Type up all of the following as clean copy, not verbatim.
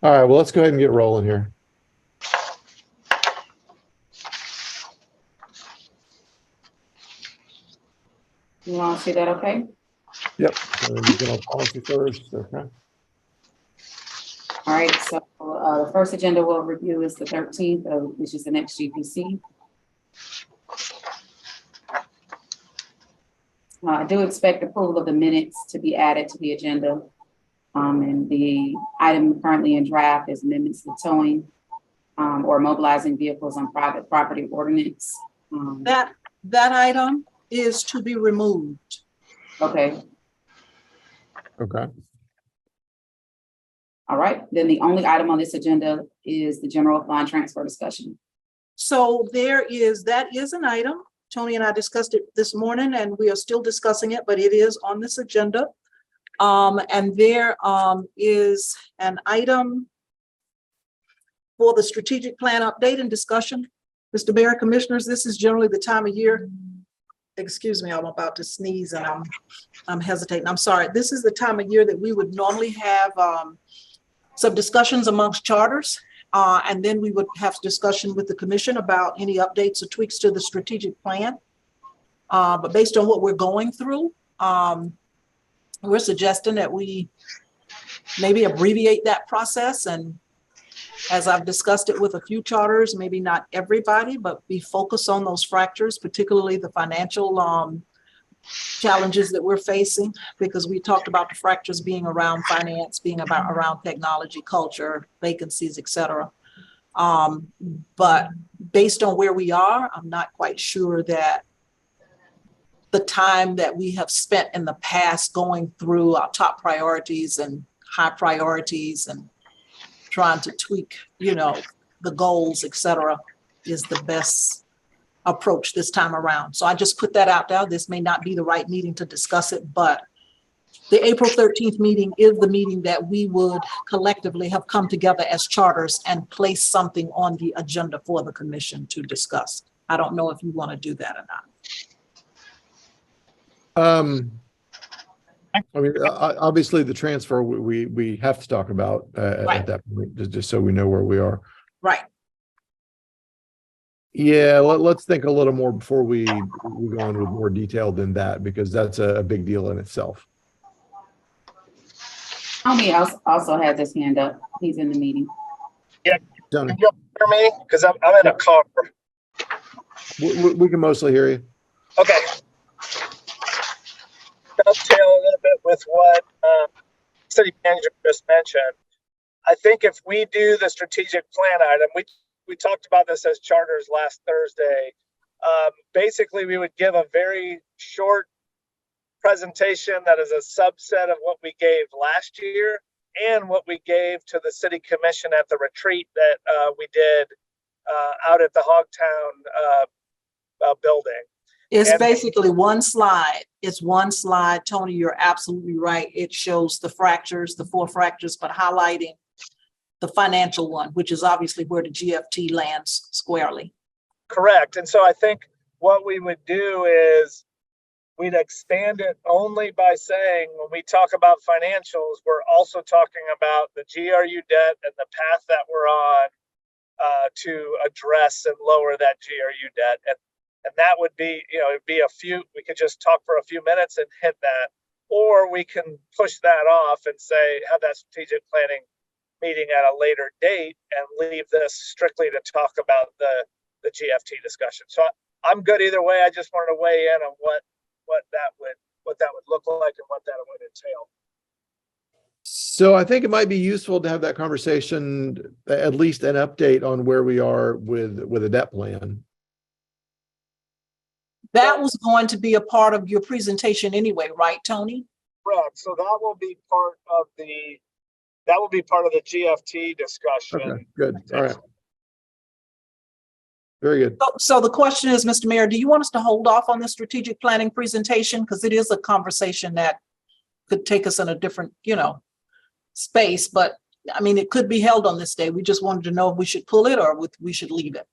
All right, well, let's go ahead and get rolling here. You want to see that, okay? Yep. So then you get on policy first. Okay. All right, so the first agenda we'll review is the 13th, which is the next GPC. I do expect approval of the minutes to be added to the agenda. And the item currently in draft is amendments to towing or mobilizing vehicles on private property ordinance. That item is to be removed. Okay. Okay. All right, then the only item on this agenda is the general fund transfer discussion. So that is an item. Tony and I discussed it this morning and we are still discussing it, but it is on this agenda. And there is an item for the strategic plan update and discussion. Mr. Mayor, Commissioners, this is generally the time of year. Excuse me, I'm about to sneeze and I'm hesitating. I'm sorry. This is the time of year that we would normally have some discussions amongst charters. And then we would have discussion with the commission about any updates or tweaks to the strategic plan. But based on what we're going through, we're suggesting that we maybe abbreviate that process. And as I've discussed it with a few charters, maybe not everybody, but be focused on those fractures, particularly the financial challenges that we're facing, because we talked about the fractures being around finance, being around technology, culture, vacancies, et cetera. But based on where we are, I'm not quite sure that the time that we have spent in the past going through our top priorities and high priorities and trying to tweak, the goals, et cetera, is the best approach this time around. So I just put that out there. This may not be the right meeting to discuss it, but the April 13th meeting is the meeting that we would collectively have come together as charters and place something on the agenda for the commission to discuss. I don't know if you want to do that or not. I mean, obviously the transfer we have to talk about Right. at that point, just so we know where we are. Right. Yeah, let's think a little more before we go on with more detail than that, because that's a big deal in itself. Tommy also has his hand up. He's in the meeting. Yeah, Tony, can you hear me? Because I'm in a car. we can mostly hear you. Okay. Dovetail a little bit with what city manager just mentioned. I think if we do the strategic plan item, we talked about this as charters last Thursday. Basically, we would give a very short presentation that is a subset of what we gave last year and what we gave to the city commission at the retreat that we did out at the Hogtown building. It's basically one slide. It's one slide. Tony, you're absolutely right. It shows the fractures, the 4 fractures, but highlighting the financial one, which is obviously where the GFT lands squarely. Correct. And so I think what we would do is we'd expand it only by saying, when we talk about financials, we're also talking about the GRU debt and the path that we're on to address and lower that GRU debt. And that would be, it'd be we could just talk for a few minutes and hit that, or we can push that off and say, have that strategic planning meeting at a later date and leave this strictly to talk about the GFT discussion. So I'm good either way. I just wanted to weigh in on what that would look like and what that would entail. So I think it might be useful to have that conversation, at least an update on where we are with a debt plan. That was going to be a part of your presentation anyway, right, Tony? Correct. So that will be part of the GFT discussion. Okay, good. All right. Very good. So the question is, Mr. Mayor, do you want us to hold off on the strategic planning presentation? Because it is a conversation that could take us in a different, space. But I mean, it could be held on this day. We just wanted to know if we should pull it or we should leave it.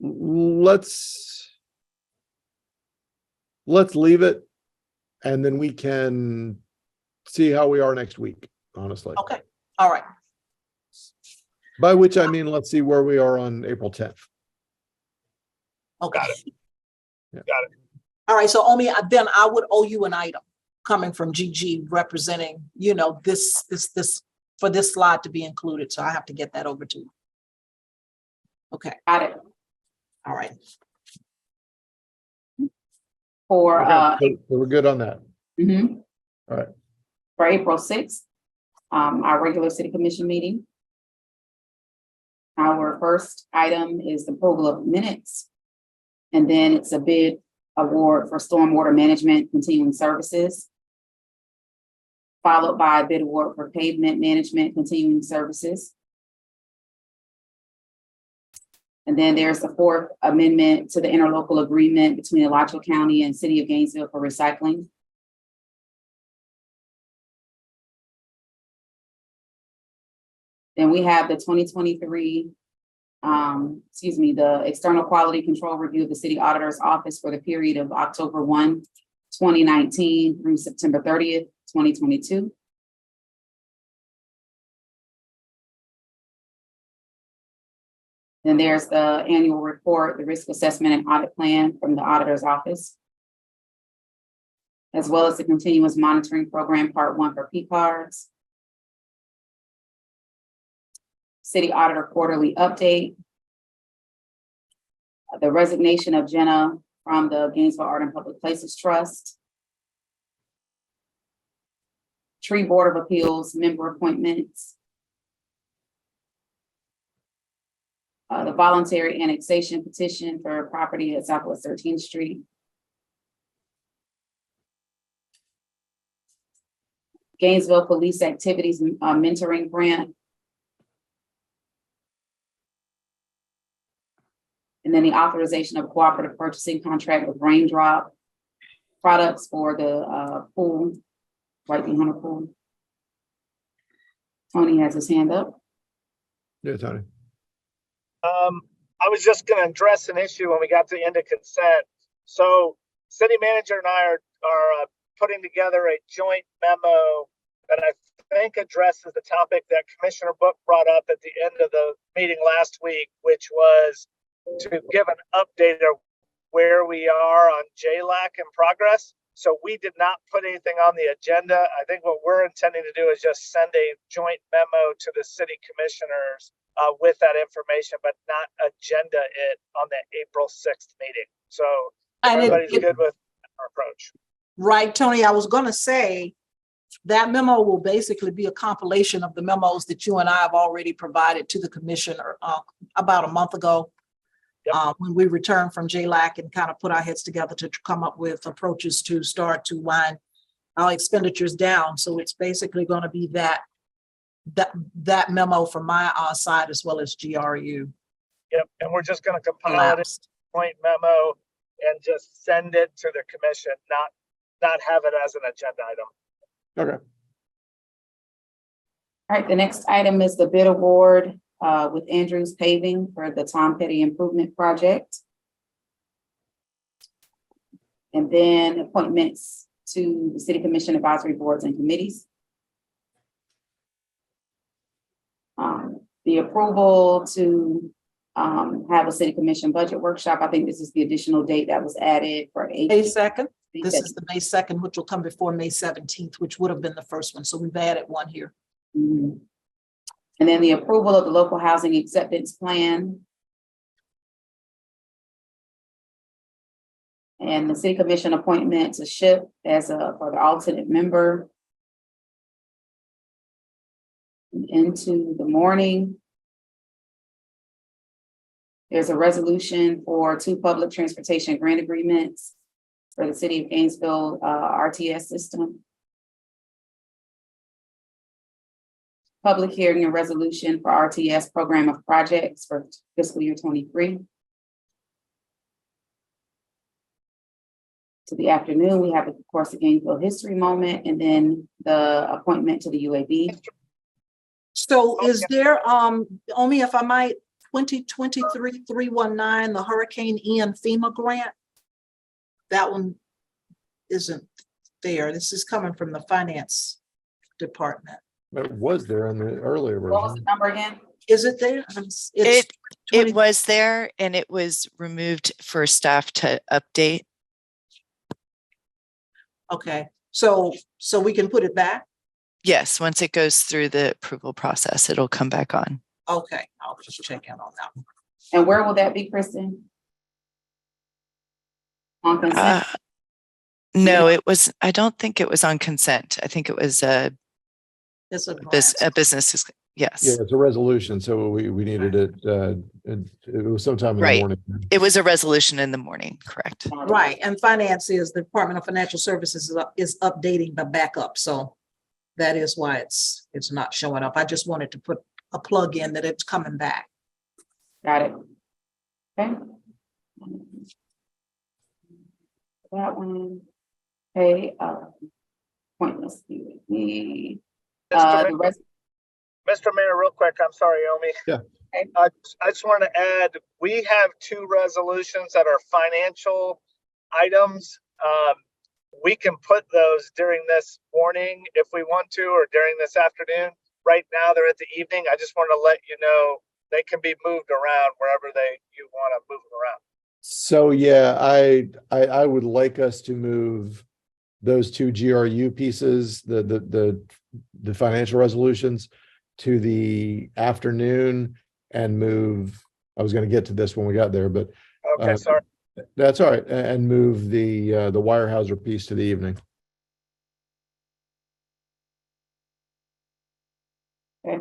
Let's leave it And then we can see how we are next week, honestly. Okay, all right. By which I mean, let's see where we are on April 10th. Okay. Got it. Yeah. Got it. All right, so Omi, then I would owe you an item coming from GG representing, you know, this for this slide to be included. So I have to get that over to you. Okay, Got it. all right. For, Okay, so we're good on that. mhm. All right. For April 6th, our regular city commission meeting. Our first item is the approval of minutes. And then it's a bid award for stormwater management continuing services, followed by a bid award for pavement management continuing services. And then there's the fourth amendment to the interlocal agreement between Alachua County and City of Gainesville for recycling. Then we have the 2023, the external quality control review of the city auditor's office for the period of October 1, 2019 through September 30th, 2022. Then there's the annual report, the risk assessment and audit plan from the auditor's office, as well as the continuous monitoring program, part 1 for P cards. City auditor quarterly update. The resignation of Jenna from the Gainesville Art and Public Places Trust. Tree Board of Appeals member appointments. The voluntary annexation petition for property at Southwest 13th Street. Gainesville Police Activities Mentoring Grant. And then the authorization of cooperative purchasing contract with Raindrop Products for the pool, right behind the pool. Tony has his hand up. Yeah, Tony. I was just going to address an issue when we got to the end of consent. So city manager and I are putting together a joint memo that I think addresses the topic that Commissioner Book brought up at the end of the meeting last week, which was to give an update of where we are on JLAC in progress. So we did not put anything on the agenda. I think what we're intending to do is just send a joint memo to the city commissioners with that information, but not agenda it on the April 6th meeting. So everybody's good with our approach. Right, Tony, I was going to say that memo will basically be a compilation of the memos that you and I have already provided to the commissioner about a month ago. Yep. When we returned from JLAC and kind of put our heads together to come up with approaches to start to wind our expenditures down. So it's basically going to be that memo from my side as well as GRU. Yep, and we're just going to compile it as a joint memo and just send it to the commission, not have it as an agenda item. Okay. All right, the next item is the bid award with Andrews Paving for the Tom Petty Improvement Project. And then appointments to the City Commission advisory boards and committees. The approval to have a City Commission budget workshop. I think this is the additional date that was added for May 2nd. This is the May 2nd, which will come before May 17th, which would have been the first one. So we've added one here. Mm-hmm. And then the approval of the local housing acceptance plan. And the City Commission appointment to SHIP as for the alternate member. Into the morning. There's a resolution for 2 public transportation grant agreements for the City of Gainesville RTS system. Public hearing and resolution for RTS program of projects for fiscal year 23. To the afternoon, we have, of course, the Gainesville history moment, and then the appointment to the UAB. So is there, Omi, if I might, 2023-319, the Hurricane Ian FEMA grant? That one isn't there. This is coming from the finance department. It was there in the earlier What was the version. number again? Is it there? It's It 20 was there and it was removed for staff to update. Okay, so we can put it back? Yes, once it goes through the approval process, it'll come back on. Okay, I'll just check in on that one. And where will that be, Kristen? On consent? No, it was, I don't think it was on consent. I think it was a It's a business, yes. Yeah, it's a resolution, so we needed it was sometime in the Right. morning. It was a resolution in the morning, correct? right, and finance is the Department of Financial Services is updating the backup, so that is why it's not showing up. I just wanted to put a plug in that it's coming back. Got it. Okay. That one. Okay, pointless. The rest, Mr. Mayor, real quick, I'm sorry, Omi. Yeah. Okay. I just want to add, we have 2 resolutions that are financial items. We can put those during this morning if we want to, or during this afternoon. Right now, they're at the evening. I just want to let you know they can be moved around wherever you want to move them around. So yeah, I would like us to move those 2 GRU pieces, the financial resolutions, to the afternoon, and move. I was going to get to this when we got there, but Okay, sorry. that's all right. And move the Weyerhaeuser piece to the evening. okay.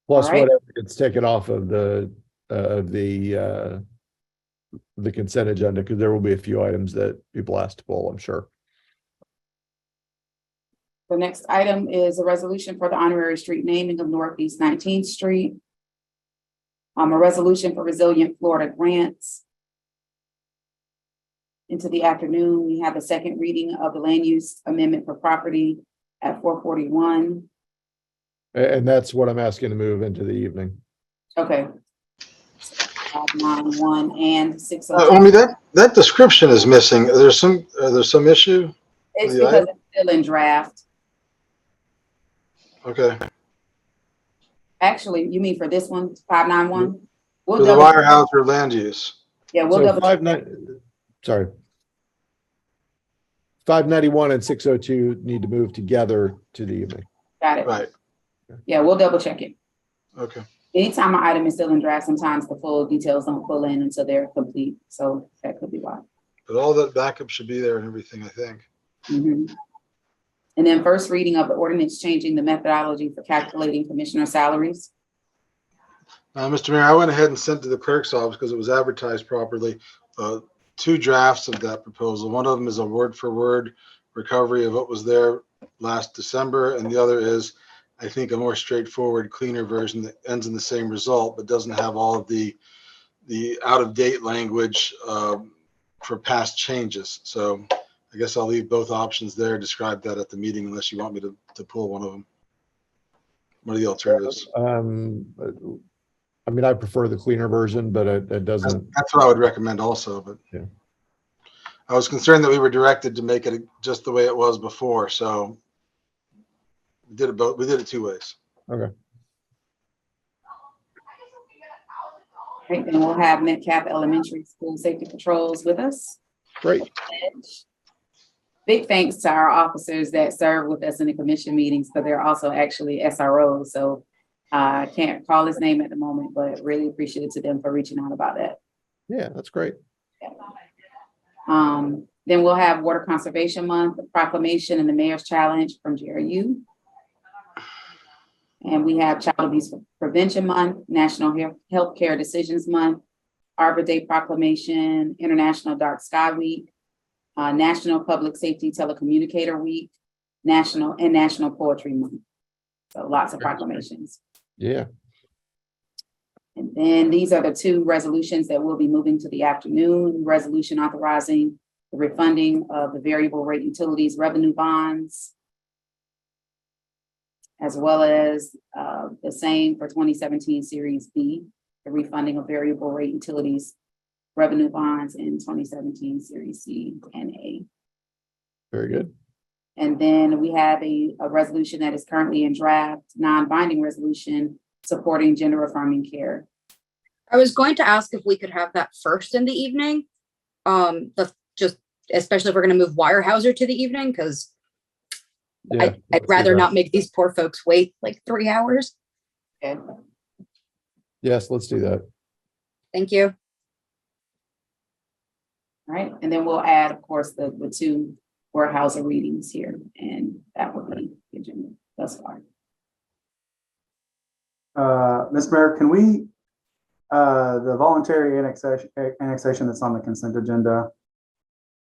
Plus All right. whatever gets taken off of the consent agenda, because there will be a few items that people asked to pull, I'm sure. The next item is a resolution for the honorary street naming of Northeast 19th Street. A resolution for Resilient Florida grants. Into the afternoon, we have the second reading of the land use amendment for property at 441. And that's what I'm asking to move into the evening. Okay. 591 and 602. Omi, that description is missing. There's some issue. It's the because item? it's still in draft. Okay. Actually, you mean for this one, 591? We'll For the double, Weyerhaeuser land use. yeah, we'll So double. 591 and 602 need to move together to the evening. Got it. Right. Yeah, we'll double check it. Okay. Anytime an item is still in draft, sometimes the full details don't pull in until they're complete. So that could be why. But all that backup should be there and everything, I think. Mhm. And then first reading of the ordinance changing the methodology for calculating commissioner salaries. Mr. Mayor, I went ahead and sent to the clerk's office because it was advertised properly. 2 drafts of that proposal. One of them is a word for word recovery of what was there last December. And the other is, I think, a more straightforward, cleaner version that ends in the same result, but doesn't have all of the out of date language for past changes. So I guess I'll leave both options there, describe that at the meeting, unless you want me to pull one of them. What are the alternatives? I mean, I prefer the cleaner version, but it doesn't. That's what I would recommend also, but Yeah. I was concerned that we were directed to make it just the way it was before, so we did it both. We did it 2 ways. Okay. Right, then we'll have Metcalf Elementary School Safety Patrols with us. Great. Big thanks to our officers that serve with us in the commission meetings, because they're also actually SROs. So I can't call his name at the moment, but really appreciative to them for reaching out about that. Yeah, that's great. Then we'll have Water Conservation Month, the proclamation, and the Mayor's Challenge from GRU. And we have Child Abuse Prevention Month, National Healthcare Decisions Month, Arbor Day Proclamation, International Dark Sky Week, National Public Safety Telecommunicator Week, National Poetry Month. So lots of proclamations. Yeah. And then these are the 2 resolutions that we'll be moving to the afternoon. Resolution authorizing the refunding of the variable rate utilities revenue bonds. as well as the same for 2017 Series B, the refunding of variable rate utilities revenue bonds in 2017 Series C and A. Very good. And then we have a resolution that is currently in draft, non-binding resolution supporting gender affirming care. I was going to ask if we could have that first in the evening. Just especially if we're going to move Weyerhaeuser to the evening, because Yeah, I'd let's do rather that. not make these poor folks wait like 3 hours. Okay. Yes, let's do that. Thank you. All right, and then we'll add, of course, the two Weyerhaeuser readings here, and that will be the agenda thus far. Ms. Mayor, can we, the voluntary annexation that's on the consent agenda,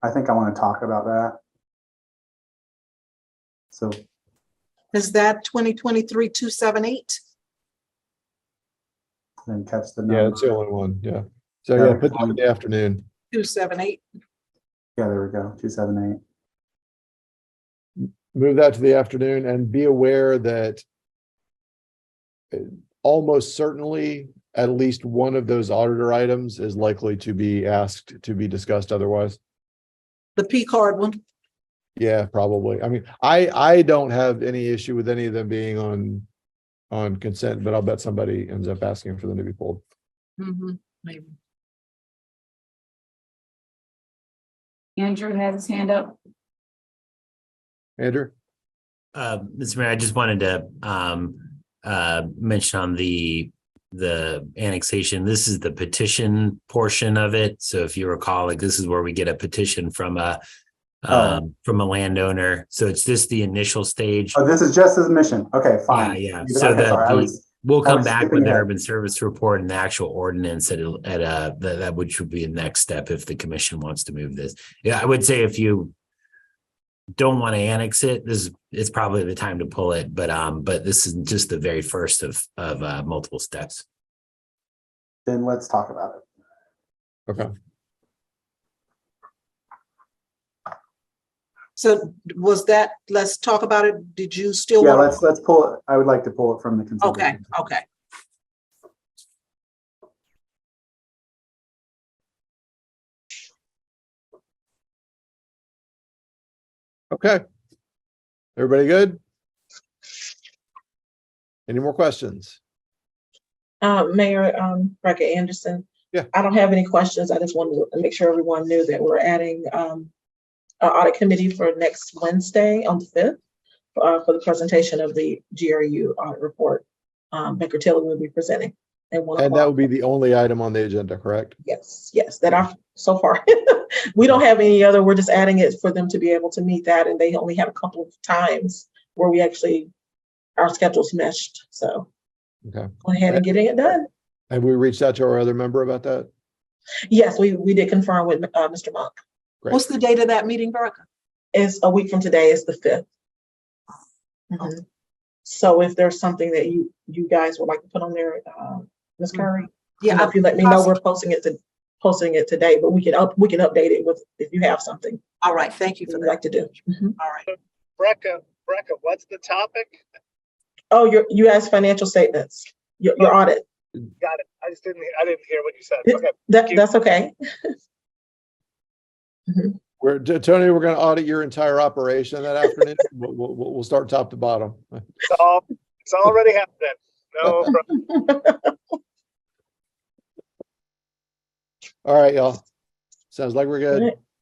I think I want to talk about that. So, Is that 2023-278? then catch the Yeah, number. it's the only one. Yeah. So Yeah, yeah, put that in the afternoon. 278. Yeah, there we go, 278. Move that to the afternoon and be aware that almost certainly at least one of those auditor items is likely to be asked to be discussed otherwise. The P card one. Yeah, probably. I mean, I don't have any issue with any of them being on consent, but I'll bet somebody ends up asking for them to be pulled. Maybe. Andrew has his hand up. Andrew? Mr. Mayor, I just wanted to mention on the annexation, this is the petition portion of it. So if you recall, like this is where we get a petition from a landowner. So it's just the initial stage. Oh, this is just a mission. Okay, fine. Yeah. Okay, So sorry, we'll I come was back skipping with the ahead. urban service report and the actual ordinance that which would be the next step if the commission wants to move this. Yeah, I would say if you don't want to annex it, it's probably the time to pull it. But this is just the very first of multiple steps. Then let's talk about it. Okay. So was that, let's talk about it. Did you still Yeah, want? let's pull it. I would like to pull it from the consent. Okay, agenda. okay. Okay. Everybody good? Any more questions? Mayor, Rebecca Anderson. Yeah. I don't have any questions. I just wanted to make sure everyone knew that we're adding an audit committee for next Wednesday on the 5th for the presentation of the GRU audit report. Baker Tilly will be presenting. And that would be the only item on the agenda, correct? Yes, that are so far. We don't have any other. We're just adding it for them to be able to meet that. And they only have a couple of times where we actually, our schedules meshed. So Okay. go ahead and getting it done. Have we reached out to our other member about that? Yes, we did confirm with Mr. Monk. Great. What's the date of that meeting, Veronica? It's a week from today. It's the 5th. Mhm. So if there's something that you guys would like to put on there, Ms. Curry, Yeah, if you let me know, we're posting it today, but we can update it with if you have something all right. Thank you for you'd that. like to do. Mhm. All right. Brecca, what's the topic? Oh, you asked financial statements, your audit. Got it. I didn't hear what you said. It- Okay. That's okay. Tony, we're going to audit your entire operation that afternoon. We'll start top to bottom. It's already happening. No problem. All right, y'all. Sounds like we're good.